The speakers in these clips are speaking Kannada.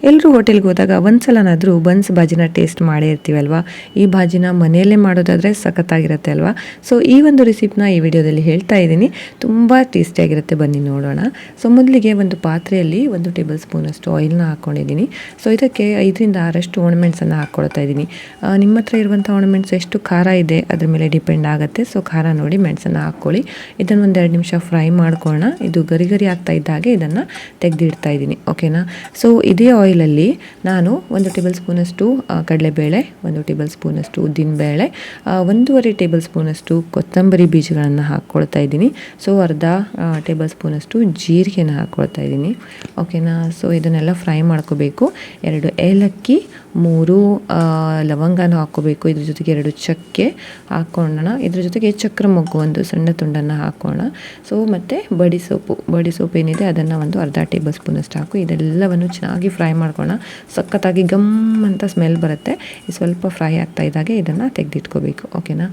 ಎಲ್ಲರೂ ಹೋಟೆಲ್ಗೆ ಹೋದಾಗ ಒಂದ್ಸಲನಾದರೂ ಬನ್ಸ್ ಬಾಜಿನ ಟೇಸ್ಟ್ ಮಾಡೇ ಇರ್ತೀವಲ್ವಾ. ಈ ಬಾಜಿನ ಮನೆಯಲ್ಲೇ ಮಾಡೋದಾದರೆ ಸಖತ್ತಾಗಿರುತ್ತೆ ಅಲ್ವಾ. ಸೊ ಈ ಒಂದು ರೆಸಿಪಿನ ಈ ವಿಡಿಯೋದಲ್ಲಿ ಹೇಳ್ತಾ ಇದ್ದೀನಿ. ತುಂಬ ಟೇಸ್ಟಿಯಾಗಿರುತ್ತೆ, ಬನ್ನಿ ನೋಡೋಣ. ಸೊ ಮೊದಲಿಗೆ ಒಂದು ಪಾತ್ರೆಯಲ್ಲಿ 1 ಟೇಬಲ್ ಸ್ಪೂನಷ್ಟು ಆಯಿಲ್ನ ಹಾಕ್ಕೊಂಡಿದ್ದೀನಿ. ಸೊ ಇದಕ್ಕೆ 5ರಿಂದ 6 ಒಣಮೆಣಸನ್ನು ಹಾಕ್ಕೊಳ್ತಾ ಇದ್ದೀನಿ. ನಿಮ್ಮ ಹತ್ರ ಇರುವಂಥ ಒಣಮೆಣಸು ಎಷ್ಟು ಖಾರ ಇದೆ ಅದ್ರ ಮೇಲೆ ಡಿಪೆಂಡ್ ಆಗುತ್ತೆ. ಸೊ ಖಾರ ನೋಡಿ ಮೆಣಸನ್ನು ಹಾಕ್ಕೊಳ್ಳಿ. ಇದನ್ನು 1-2 ನಿಮಿಷ ಫ್ರೈ ಮಾಡ್ಕೊಳ್ಳೋಣ. ಇದು ಗರಿ ಗರಿ ಆಗ್ತಾ ಇದ್ದಾಗೆ ಇದನ್ನು ತೆಗೆದಿಡ್ತಾ ಇದ್ದೀನಿ, ಓಕೆನಾ. ಸೊ ಇದೇ ಆಯಿಲಲ್ಲಿ ನಾನು 1 ಟೇಬಲ್ ಸ್ಪೂನಷ್ಟು ಕಡಲೆಬೇಳೆ, 1 ಟೇಬಲ್ ಸ್ಪೂನಷ್ಟು ಉದ್ದಿನಬೇಳೆ, 1.5 ಟೇಬಲ್ ಸ್ಪೂನಷ್ಟು ಕೊತ್ತಂಬರಿ ಬೀಜಗಳನ್ನು ಹಾಕ್ಕೊಳ್ತಾ ಇದ್ದೀನಿ. ಸೊ ಅರ್ಧ ಟೇಬಲ್ ಸ್ಪೂನಷ್ಟು ಜೀರಿಗೆನ ಹಾಕ್ಕೊಳ್ತಾ ಇದ್ದೀನಿ, ಓಕೆನಾ. ಸೊ ಇದನ್ನೆಲ್ಲ ಫ್ರೈ ಮಾಡ್ಕೋಬೇಕು. 2 ಏಲಕ್ಕಿ, 3 ಲವಂಗನ ಹಾಕ್ಕೋಬೇಕು. ಇದ್ರ ಜೊತೆಗೆ 2 ಚಕ್ಕೆ ಹಾಕ್ಕೊಳ್ಳೋಣ. ಇದ್ರ ಜೊತೆಗೆ ಚಕ್ರ ಮೊಗ್ಗು 1 ಸಣ್ಣ ತುಂಡನ್ನು ಹಾಕೋಣ. ಸೊ ಮತ್ತು ಬಡಿ ಸೊಪ್ಪು ಏನಿದೆ ಅದನ್ನು ಒಂದು ಅರ್ಧ ಟೇಬಲ್ ಸ್ಪೂನಷ್ಟು ಹಾಕು. ಇದೆಲ್ಲವನ್ನು ಚೆನ್ನಾಗಿ ಫ್ರೈ ಮಾಡ್ಕೊಳ್ಳೋಣ. ಸಖತ್ತಾಗಿ ಗಮ್ ಅಂತ ಸ್ಮೆಲ್ ಬರುತ್ತೆ. ಸ್ವಲ್ಪ ಫ್ರೈ ಆಗ್ತಾ ಇದ್ದಾಗೆ ಇದನ್ನು ತೆಗೆದಿಟ್ಕೋಬೇಕು, ಓಕೆನಾ.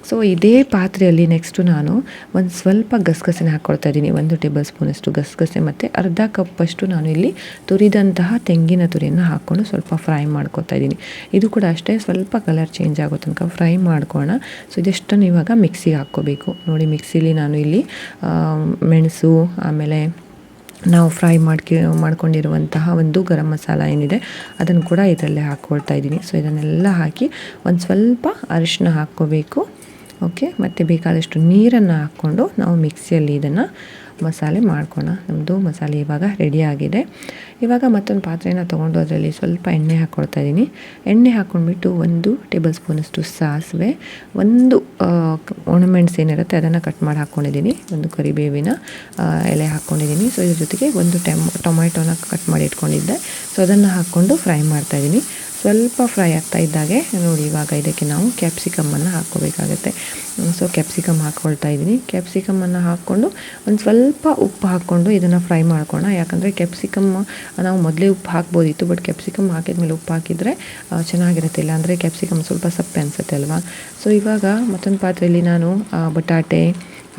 ಸೊ ಇದೇ ಪಾತ್ರೆಯಲ್ಲಿ ನೆಕ್ಸ್ಟು ನಾನು ಒಂದು ಸ್ವಲ್ಪ ಗಸಗಸೆನ ಹಾಕ್ಕೊಳ್ತಾ ಇದ್ದೀನಿ. 1 ಟೇಬಲ್ ಸ್ಪೂನಷ್ಟು ಗಸಗಸೆ ಮತ್ತು ಅರ್ಧ ಕಪ್ಪಷ್ಟು ನಾನು ಇಲ್ಲಿ ತುರಿದಂತಹ ತೆಂಗಿನ ತುರಿಯನ್ನು ಹಾಕ್ಕೊಂಡು ಸ್ವಲ್ಪ ಫ್ರೈ ಮಾಡ್ಕೊತಾ ಇದ್ದೀನಿ. ಇದು ಕೂಡ ಅಷ್ಟೇ ಸ್ವಲ್ಪ ಕಲರ್ ಚೇಂಜ್ ಆಗೋ ತನಕ ಫ್ರೈ ಮಾಡ್ಕೊಳ್ಳೋಣ. ಸೊ ಇದಷ್ಟನ್ನು ಇವಾಗ ಮಿಕ್ಸಿಗೆ ಹಾಕ್ಕೋಬೇಕು. ನೋಡಿ ಮಿಕ್ಸಿಲಿ ನಾನು ಇಲ್ಲಿ ಮೆಣಸು, ಆಮೇಲೆ ನಾವು ಫ್ರೈ ಮಾಡ್ಕೊಂಡಿರುವಂತಹ ಒಂದು ಗರಂ ಮಸಾಲ ಏನಿದೆ ಅದನ್ನು ಕೂಡ ಇದರಲ್ಲೇ ಹಾಕ್ಕೊಳ್ತಾ ಇದ್ದೀನಿ. ಸೊ ಇದನ್ನೆಲ್ಲ ಹಾಕಿ ಒಂದು ಸ್ವಲ್ಪ ಅರಿಶಿನ ಹಾಕ್ಕೋಬೇಕು, ಓಕೆ. ಮತ್ತು ಬೇಕಾದಷ್ಟು ನೀರನ್ನು ಹಾಕ್ಕೊಂಡು ನಾವು ಮಿಕ್ಸಿಯಲ್ಲಿ ಇದನ್ನು ಮಸಾಲೆ ಮಾಡ್ಕೊಳ್ಳೋಣ. ನಮ್ಮದು ಮಸಾಲೆ ಇವಾಗ ರೆಡಿಯಾಗಿದೆ. ಇವಾಗ ಮತ್ತೊಂದು ಪಾತ್ರೆನ ತೊಗೊಂಡು ಅದರಲ್ಲಿ ಸ್ವಲ್ಪ ಎಣ್ಣೆ ಹಾಕ್ಕೊಳ್ತಾ ಇದ್ದೀನಿ. ಎಣ್ಣೆ ಹಾಕ್ಕೊಂಡ್ಬಿಟ್ಟು 1 ಟೇಬಲ್ ಸ್ಪೂನಷ್ಟು ಸಾಸಿವೆ, 1 ಒಣಮೆಣಸು ಏನಿರುತ್ತೆ ಅದನ್ನು ಕಟ್ ಮಾಡಿ ಹಾಕ್ಕೊಂಡಿದ್ದೀನಿ, 1 ಕರಿಬೇವಿನ ಎಲೆ ಹಾಕ್ಕೊಂಡಿದ್ದೀನಿ. ಸೊ ಇದ್ರ ಜೊತೆಗೆ 1 ಟೊಮ್ಯಾಟೋನ ಕಟ್ ಮಾಡಿ ಇಟ್ಕೊಂಡಿದ್ದೆ. ಸೊ ಅದನ್ನು ಹಾಕ್ಕೊಂಡು ಫ್ರೈ ಮಾಡ್ತಾಯಿದ್ದೀನಿ. ಸ್ವಲ್ಪ ಫ್ರೈ ಆಗ್ತಾ ಇದ್ದಾಗೆ ನೋಡಿ ಇವಾಗ ಇದಕ್ಕೆ ನಾವು ಕ್ಯಾಪ್ಸಿಕಮ್ಮನ್ನು ಹಾಕ್ಕೋಬೇಕಾಗತ್ತೆ. ಸೊ ಕ್ಯಾಪ್ಸಿಕಮ್ ಹಾಕ್ಕೊಳ್ತಾ ಇದ್ದೀನಿ. ಕ್ಯಾಪ್ಸಿಕಮ್ಮನ್ನು ಹಾಕ್ಕೊಂಡು ಒಂದು ಸ್ವಲ್ಪ ಉಪ್ಪು ಹಾಕ್ಕೊಂಡು ಇದನ್ನು ಫ್ರೈ ಮಾಡ್ಕೊಳ್ಳೋಣ. ಯಾಕಂದರೆ ಕ್ಯಾಪ್ಸಿಕಮ್ ನಾವು ಮೊದಲೇ ಉಪ್ಪು ಹಾಕ್ಬೋದಿತ್ತು, ಬಟ್ ಕ್ಯಾಪ್ಸಿಕಮ್ ಹಾಕಿದ್ಮೇಲೆ ಉಪ್ಪು ಹಾಕಿದರೆ ಚೆನ್ನಾಗಿರುತ್ತೆ. ಇಲ್ಲ ಅಂದರೆ ಕ್ಯಾಪ್ಸಿಕಮ್ ಸ್ವಲ್ಪ ಸಪ್ಪೆ ಅನಿಸುತ್ತೆ ಅಲ್ವಾ. ಸೊ ಇವಾಗ ಮತ್ತೊಂದು ಪಾತ್ರೆಯಲ್ಲಿ ನಾನು ಬಟಾಟೆ,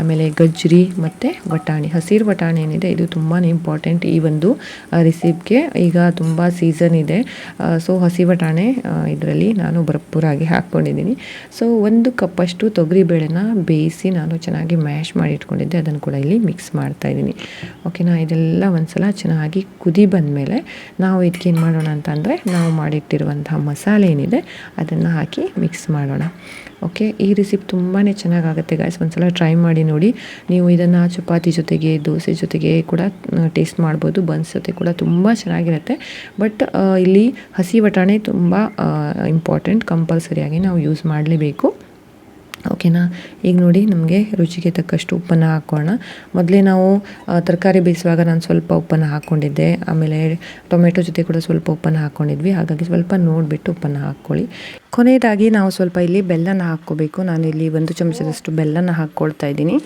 ಆಮೇಲೆ ಗಜ್ಜರಿ ಮತ್ತು ಬಟಾಣಿ, ಹಸಿರು ಬಟಾಣಿ ಏನಿದೆ ಇದು ತುಂಬಾ ಇಂಪಾರ್ಟೆಂಟ್ ಈ ಒಂದು ರೆಸಿಪಿಗೆ. ಈಗ ತುಂಬ ಸೀಸನ್ ಇದೆ. ಸೊ ಹಸಿ ಬಟಾಣೆ ಇದರಲ್ಲಿ ನಾನು ಭರ್ಪೂರಾಗಿ ಹಾಕ್ಕೊಂಡಿದ್ದೀನಿ. ಸೊ 1 ಕಪ್ಪಷ್ಟು ತೊಗರಿಬೇಳೆನ ಬೇಯಿಸಿ ನಾನು ಚೆನ್ನಾಗಿ ಮ್ಯಾಶ್ ಮಾಡಿ ಇಟ್ಕೊಂಡಿದ್ದೆ, ಅದನ್ನು ಕೂಡ ಇಲ್ಲಿ ಮಿಕ್ಸ್ ಮಾಡ್ತಾಯಿದ್ದೀನಿ, ಓಕೆನಾ. ಇದೆಲ್ಲ ಒಂದು ಸಲ ಚೆನ್ನಾಗಿ ಕುದಿ ಬಂದಮೇಲೆ ನಾವು ಇದಕ್ಕೇನು ಮಾಡೋಣ ಅಂತಂದರೆ ನಾವು ಮಾಡಿಟ್ಟಿರುವಂತಹ ಮಸಾಲೆ ಏನಿದೆ ಅದನ್ನು ಹಾಕಿ ಮಿಕ್ಸ್ ಮಾಡೋಣ, ಓಕೆ. ಈ ರೆಸಿಪಿ ತುಂಬಾ ಚೆನ್ನಾಗಾಗುತ್ತೆ ಗಾಯ್ಸ್, ಒಂದ್ಸಲ ಟ್ರೈ ಮಾಡಿ ನೋಡಿ. ನೀವು ಇದನ್ನು ಚಪಾತಿ ಜೊತೆಗೆ, ದೋಸೆ ಜೊತೆಗೆ ಕೂಡ ಟೇಸ್ಟ್ ಮಾಡ್ಬೋದು, ಬನ್ಸ್ ಜೊತೆ ಕೂಡ ತುಂಬ ಚೆನ್ನಾಗಿರುತ್ತೆ. ಬಟ್ ಇಲ್ಲಿ ಹಸಿ ಬಟಾಣೆ ತುಂಬ ಇಂಪಾರ್ಟೆಂಟ್, ಕಂಪಲ್ಸರಿಯಾಗಿ ನಾವು ಯೂಸ್ ಮಾಡಲೇಬೇಕು, ಓಕೆನಾ. ಈಗ ನೋಡಿ ನಮಗೆ ರುಚಿಗೆ ತಕ್ಕಷ್ಟು ಉಪ್ಪನ್ನು ಹಾಕೋಣ. ಮೊದಲೇ ನಾವು ತರಕಾರಿ ಬೇಯಿಸುವಾಗ ನಾನು ಸ್ವಲ್ಪ ಉಪ್ಪನ್ನು ಹಾಕ್ಕೊಂಡಿದ್ದೆ, ಆಮೇಲೆ ಟೊಮೆಟೊ ಜೊತೆ ಕೂಡ ಸ್ವಲ್ಪ ಉಪ್ಪನ್ನು ಹಾಕ್ಕೊಂಡಿದ್ವಿ. ಹಾಗಾಗಿ ಸ್ವಲ್ಪ ನೋಡಿಬಿಟ್ಟು ಉಪ್ಪನ್ನು ಹಾಕ್ಕೊಳ್ಳಿ. ಕೊನೆಯದಾಗಿ ನಾವು ಸ್ವಲ್ಪ ಇಲ್ಲಿ ಬೆಲ್ಲನ ಹಾಕ್ಕೋಬೇಕು. ನಾನು ಇಲ್ಲಿ 1 ಚಮಚದಷ್ಟು ಬೆಲ್ಲನ ಹಾಕ್ಕೊಳ್ತಾ ಇದ್ದೀನಿ.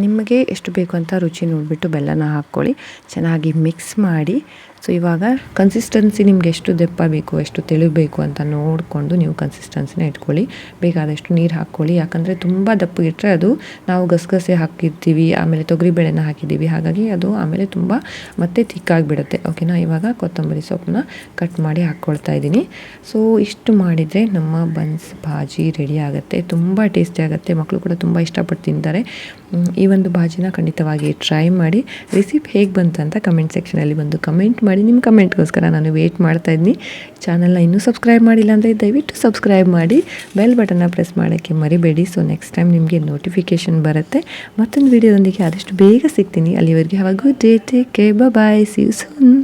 ನಿಮಗೆ ಎಷ್ಟು ಬೇಕು ಅಂತ ರುಚಿ ನೋಡಿಬಿಟ್ಟು ಬೆಲ್ಲನ ಹಾಕ್ಕೊಳ್ಳಿ. ಚೆನ್ನಾಗಿ ಮಿಕ್ಸ್ ಮಾಡಿ. ಸೊ ಇವಾಗ ಕನ್ಸಿಸ್ಟೆನ್ಸಿ ನಿಮ್ಗೆ ಎಷ್ಟು ದಪ್ಪ ಬೇಕು, ಎಷ್ಟು ತೆಳುಬೇಕು ಅಂತ ನೋಡಿಕೊಂಡು ನೀವು ಕನ್ಸಿಸ್ಟೆನ್ಸಿನ ಇಟ್ಕೊಳ್ಳಿ. ಬೇಕಾದಷ್ಟು ನೀರು ಹಾಕ್ಕೊಳ್ಳಿ. ಯಾಕಂದರೆ ತುಂಬ ದಪ್ಪಗಿಟ್ಟರೆ ಅದು ನಾವು ಗಸಗಸೆ ಹಾಕಿರ್ತೀವಿ, ಆಮೇಲೆ ತೊಗರಿಬೇಳೆನ ಹಾಕಿದ್ದೀವಿ, ಹಾಗಾಗಿ ಅದು ಆಮೇಲೆ ತುಂಬ ಮತ್ತೆ ತಿಕ್ಕಾಗಿಬಿಡುತ್ತೆ, ಓಕೆನಾ. ಇವಾಗ ಕೊತ್ತಂಬರಿ ಸೊಪ್ಪನ್ನ ಕಟ್ ಮಾಡಿ ಹಾಕ್ಕೊಳ್ತಾ ಇದ್ದೀನಿ. ಸೊ ಇಷ್ಟು ಮಾಡಿದರೆ ನಮ್ಮ ಬನ್ಸ್ ಭಾಜಿ ರೆಡಿ ಆಗುತ್ತೆ. ತುಂಬ ಟೇಸ್ಟಿ ಆಗುತ್ತೆ, ಮಕ್ಕಳು ಕೂಡ ತುಂಬ ಇಷ್ಟಪಟ್ಟು ತಿಂತಾರೆ. ಈ ಒಂದು ಭಾಜಿನ ಖಂಡಿತವಾಗಿ ಟ್ರೈ ಮಾಡಿ. ರೆಸಿಪಿ ಹೇಗೆ ಬಂತು ಅಂತ ಕಮೆಂಟ್ ಸೆಕ್ಷನಲ್ಲಿ ಬಂದು ಕಮೆಂಟ್ ಮಾಡಿ. ನಿಮ್ಮ ಕಮೆಂಟ್ಗೋಸ್ಕರ ನಾನು ವೆಯ್ಟ್ ಮಾಡ್ತಾ ಇದ್ದೀನಿ. ಚಾನಲ್ನ ಇನ್ನೂ ಸಬ್ಸ್ಕ್ರೈಬ್ ಮಾಡಿಲ್ಲ ಅಂದರೆ ದಯವಿಟ್ಟು ಸಬ್ಸ್ಕ್ರೈಬ್ ಮಾಡಿ, ಬೆಲ್ ಬಟನ್ನ ಪ್ರೆಸ್ ಮಾಡೋಕ್ಕೆ ಮರಿಬೇಡಿ. ಸೊ ನೆಕ್ಸ್ಟ್ ಟೈಮ್ ನಿಮಗೆ ನೋಟಿಫಿಕೇಷನ್ ಬರುತ್ತೆ. ಮತ್ತೊಂದು ವಿಡಿಯೋದೊಂದಿಗೆ ಆದಷ್ಟು ಬೇಗ ಸಿಗ್ತೀನಿ. ಅಲ್ಲಿವರೆಗೆ have a good day, take care, bye, see you soon.